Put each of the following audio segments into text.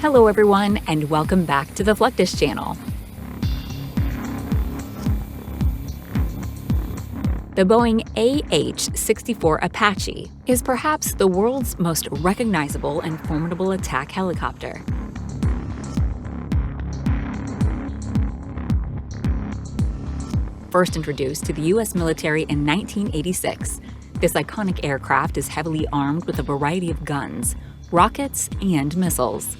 Hello everyone, and welcome back to the Fluctus channel. The Boeing AH-64 Apache is perhaps the world's most recognizable and formidable attack helicopter. First introduced to the U.S. military in 1986, this iconic aircraft is heavily armed with a variety of guns, rockets, and missiles.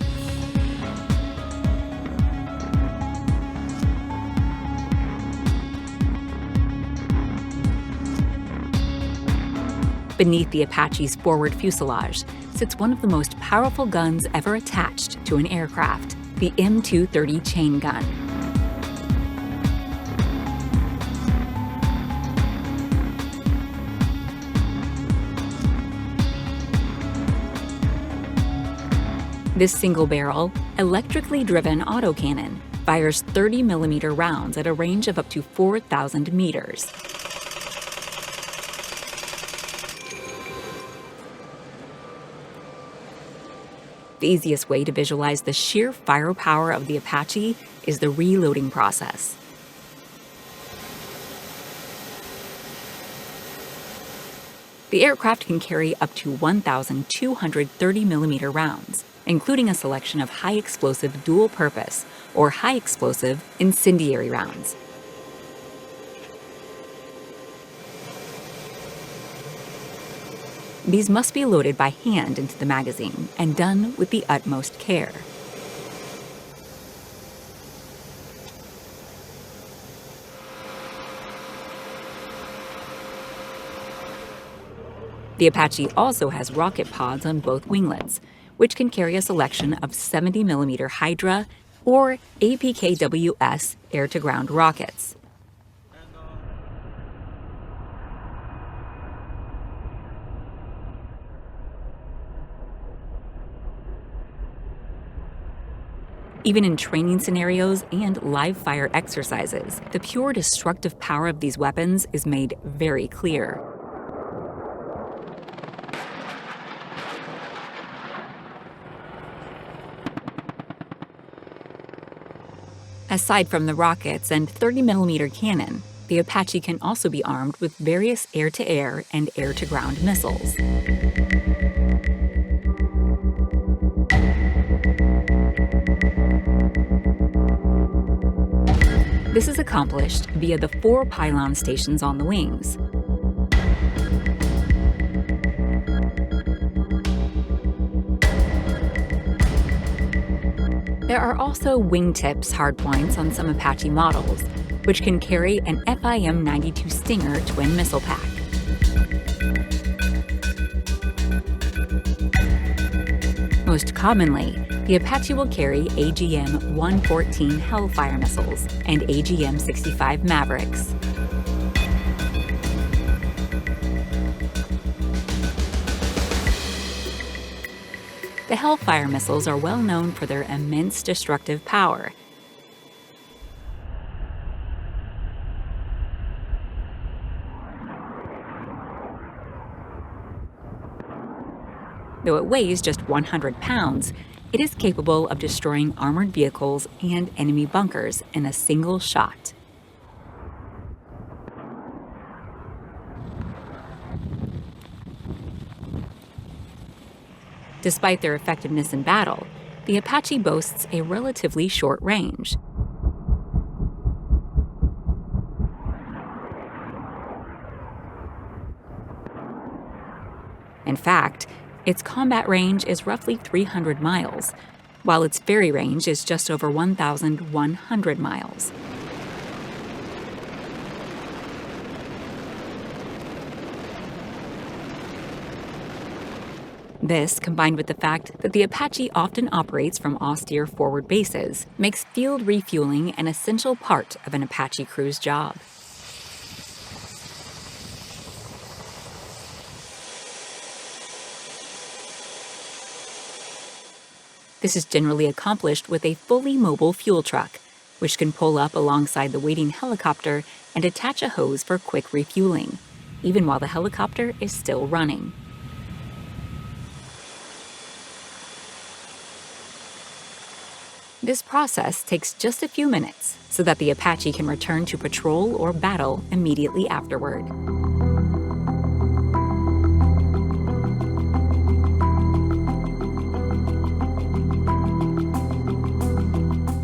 Beneath the Apache's forward fuselage sits one of the most powerful guns ever attached to an aircraft, the M230 chain gun. This single-barrel, electrically driven autocannon fires 30mm rounds at a range of up to 4,000 meters. The easiest way to visualize the sheer firepower of the Apache is the reloading process. The aircraft can carry up to 1,230mm rounds, including a selection of high-explosive dual-purpose or high-explosive incendiary rounds. These must be loaded by hand into the magazine and done with the utmost care. The Apache also has rocket pods on both winglets, which can carry a selection of 70mm Hydra or APKWS air-to-ground rockets. Even in training scenarios and live-fire exercises, the pure destructive power of these weapons is made very clear. Aside from the rockets and 30mm cannon, the Apache can also be armed with various air-to-air and air-to-ground missiles. This is accomplished via the 4 pylon stations on the wings. There are also wingtips hardpoints on some Apache models, which can carry an FIM-92 Stinger twin missile pack. Most commonly, the Apache will carry AGM-114 Hellfire missiles and AGM-65 Mavericks. The Hellfire missiles are well known for their immense destructive power. Though it weighs just 100 pounds, it is capable of destroying armored vehicles and enemy bunkers in a single shot. Despite their effectiveness in battle, the Apache boasts a relatively short range. In fact, its combat range is roughly 300 miles, while its ferry range is just over 1,100 miles. This, combined with the fact that the Apache often operates from austere forward bases, makes field refueling an essential part of an Apache crew's job. This is generally accomplished with a fully mobile fuel truck, which can pull up alongside the waiting helicopter and attach a hose for quick refueling, even while the helicopter is still running. This process takes just a few minutes so that the Apache can return to patrol or battle immediately afterward.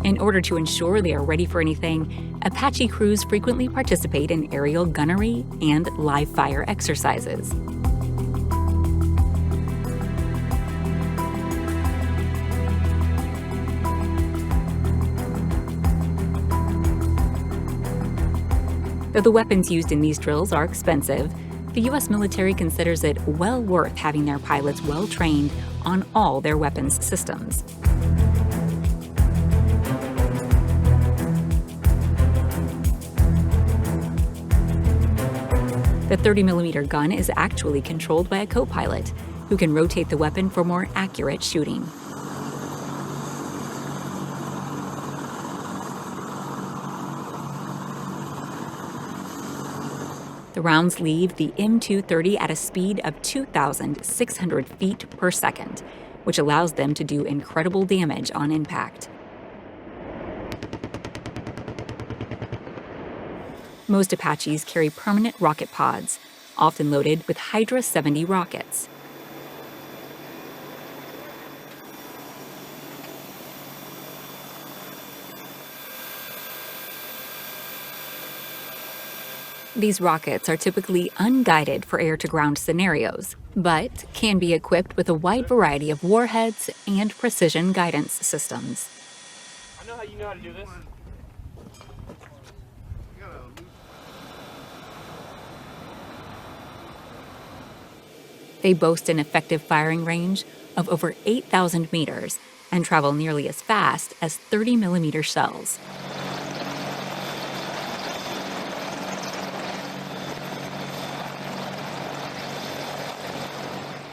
In order to ensure they are ready for anything, Apache crews frequently participate in aerial gunnery and live fire exercises. Though the weapons used in these drills are expensive, the U.S. military considers it well worth having their pilots well trained on all their weapons systems. The 30mm gun is actually controlled by a co-pilot, who can rotate the weapon for more accurate shooting. The rounds leave the M230 at a speed of 2,600 feet per second, which allows them to do incredible damage on impact. Most Apaches carry permanent rocket pods, often loaded with Hydra 70 rockets. These rockets are typically unguided for air-to-ground scenarios, but can be equipped with a wide variety of warheads and precision guidance systems. I know how you know how to do this. They boast an effective firing range of over 8,000 meters and travel nearly as fast as 30mm shells.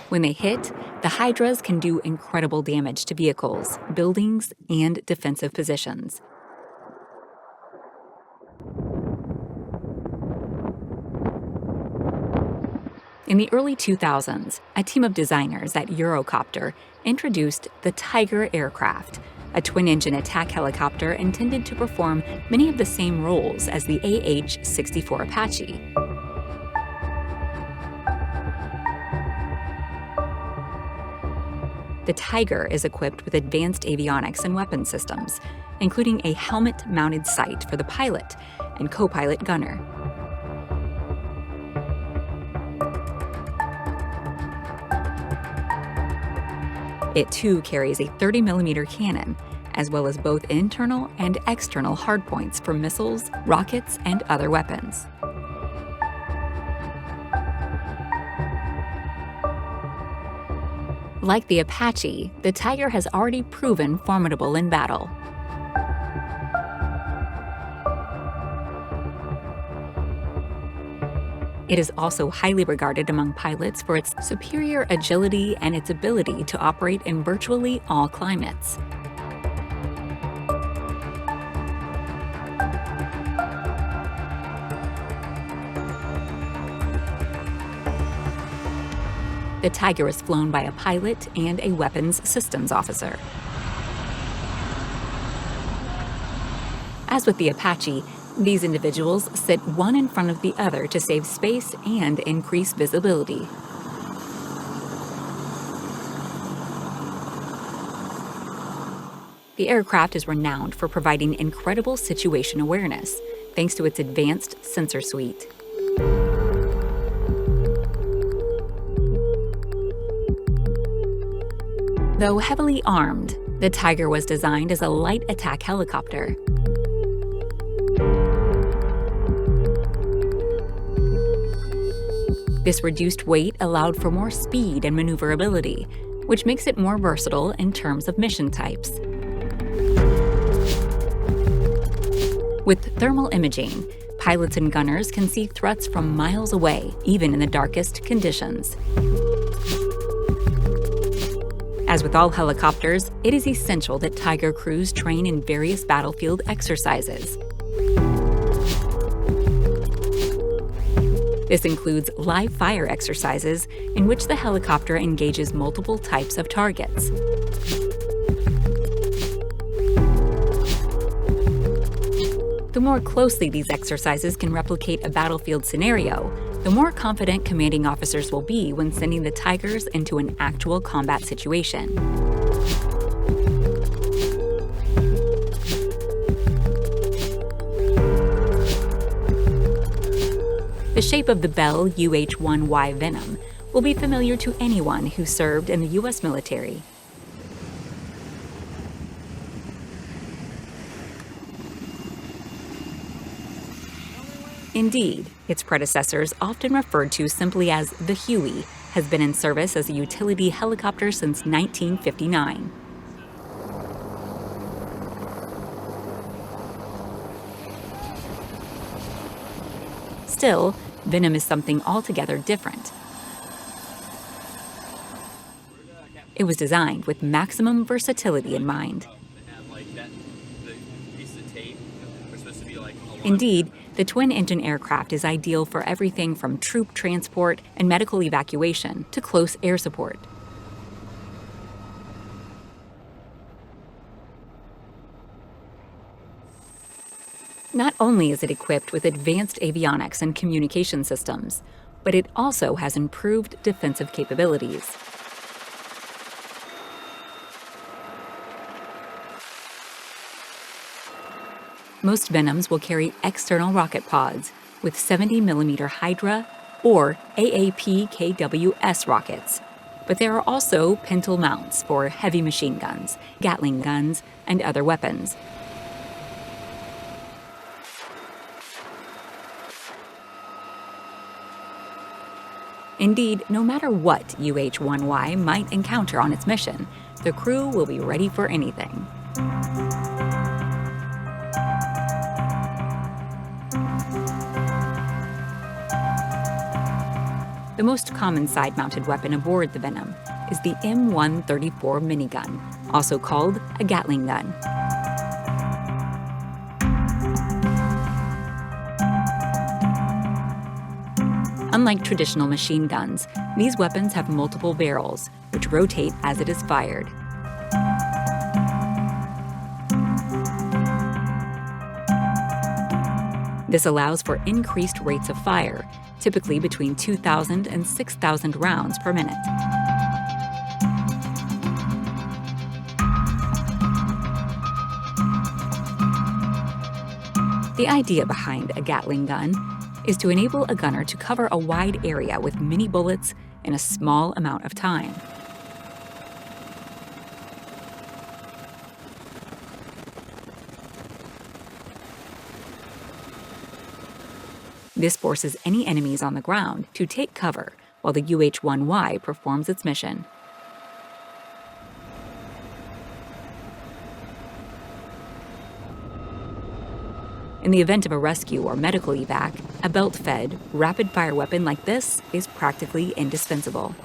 When they hit, the Hydras can do incredible damage to vehicles, buildings, and defensive positions. In the early 2000s, a team of designers at Eurocopter introduced the Tiger aircraft, a twin-engine attack helicopter intended to perform many of the same roles as the AH-64 Apache. The Tiger is equipped with advanced avionics and weapon systems, including a helmet-mounted sight for the pilot and co-pilot gunner. It too carries a 30mm cannon, as well as both internal and external hardpoints for missiles, rockets, and other weapons. Like the Apache, the Tiger has already proven formidable in battle. It is also highly regarded among pilots for its superior agility and its ability to operate in virtually all climates. The Tiger is flown by a pilot and a weapons systems officer. As with the Apache, these individuals sit one in front of the other to save space and increase visibility. The aircraft is renowned for providing incredible situation awareness, thanks to its advanced sensor suite. Though heavily armed, the Tiger was designed as a light attack helicopter. This reduced weight allowed for more speed and maneuverability, which makes it more versatile in terms of mission types. With thermal imaging, pilots and gunners can see threats from miles away, even in the darkest conditions. As with all helicopters, it is essential that Tiger crews train in various battlefield exercises. This includes live fire exercises in which the helicopter engages multiple types of targets. The more closely these exercises can replicate a battlefield scenario, the more confident commanding officers will be when sending the Tigers into an actual combat situation. The shape of the Bell UH-1Y Venom will be familiar to anyone who served in the U.S. military. Indeed, its predecessors, often referred to simply as the Huey, has been in service as a utility helicopter since 1959. Still, Venom is something altogether different. It was designed with maximum versatility in mind. Indeed, the twin-engine aircraft is ideal for everything from troop transport and medical evacuation to close air support. Not only is it equipped with advanced avionics and communication systems, but it also has improved defensive capabilities. Most Venoms will carry external rocket pods with 70mm Hydra or AAP-KWS rockets, but there are also pintle mounts for heavy machine guns, Gatling guns, and other weapons. Indeed, no matter what UH-1Y might encounter on its mission, the crew will be ready for anything. The most common side-mounted weapon aboard the Venom is the M134 minigun, also called a Gatling gun. Unlike traditional machine guns, these weapons have multiple barrels, which rotate as it is fired. This allows for increased rates of fire, typically between 2,000 and 6,000 rounds per minute. The idea behind a Gatling gun is to enable a gunner to cover a wide area with many bullets in a small amount of time. This forces any enemies on the ground to take cover while the UH-1Y performs its mission. In the event of a rescue or medical evac, a belt-fed, rapid-fire weapon like this is practically indispensable.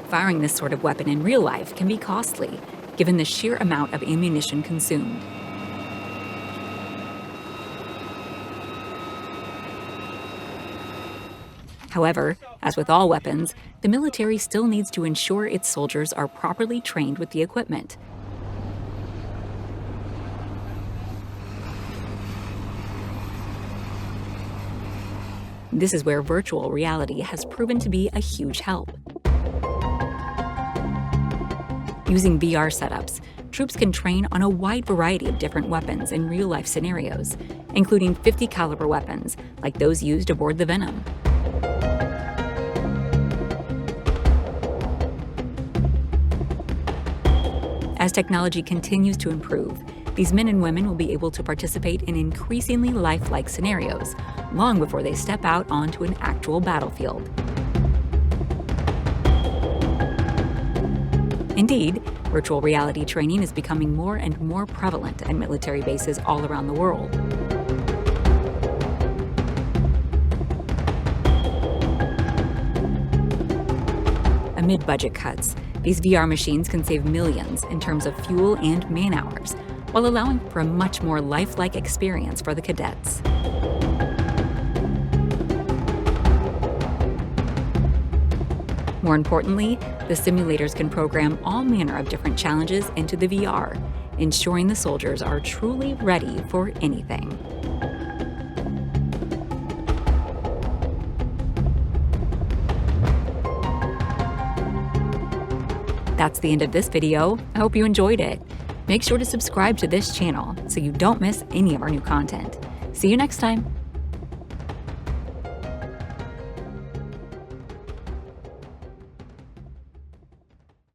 Firing this sort of weapon in real life can be costly, given the sheer amount of ammunition consumed. However, as with all weapons, the military still needs to ensure its soldiers are properly trained with the equipment. This is where virtual reality has proven to be a huge help. Using VR setups, troops can train on a wide variety of different weapons in real-life scenarios, including .50 caliber weapons like those used aboard the Venom. As technology continues to improve, these men and women will be able to participate in increasingly lifelike scenarios long before they step out onto an actual battlefield. Indeed, virtual reality training is becoming more and more prevalent at military bases all around the world. Amid budget cuts, these VR machines can save millions in terms of fuel and man-hours, while allowing for a much more lifelike experience for the cadets. More importantly, the simulators can program all manner of different challenges into the VR, ensuring the soldiers are truly ready for anything. That's the end of this video. I hope you enjoyed it. Make sure to subscribe to this channel so you don't miss any of our new content. See you next time.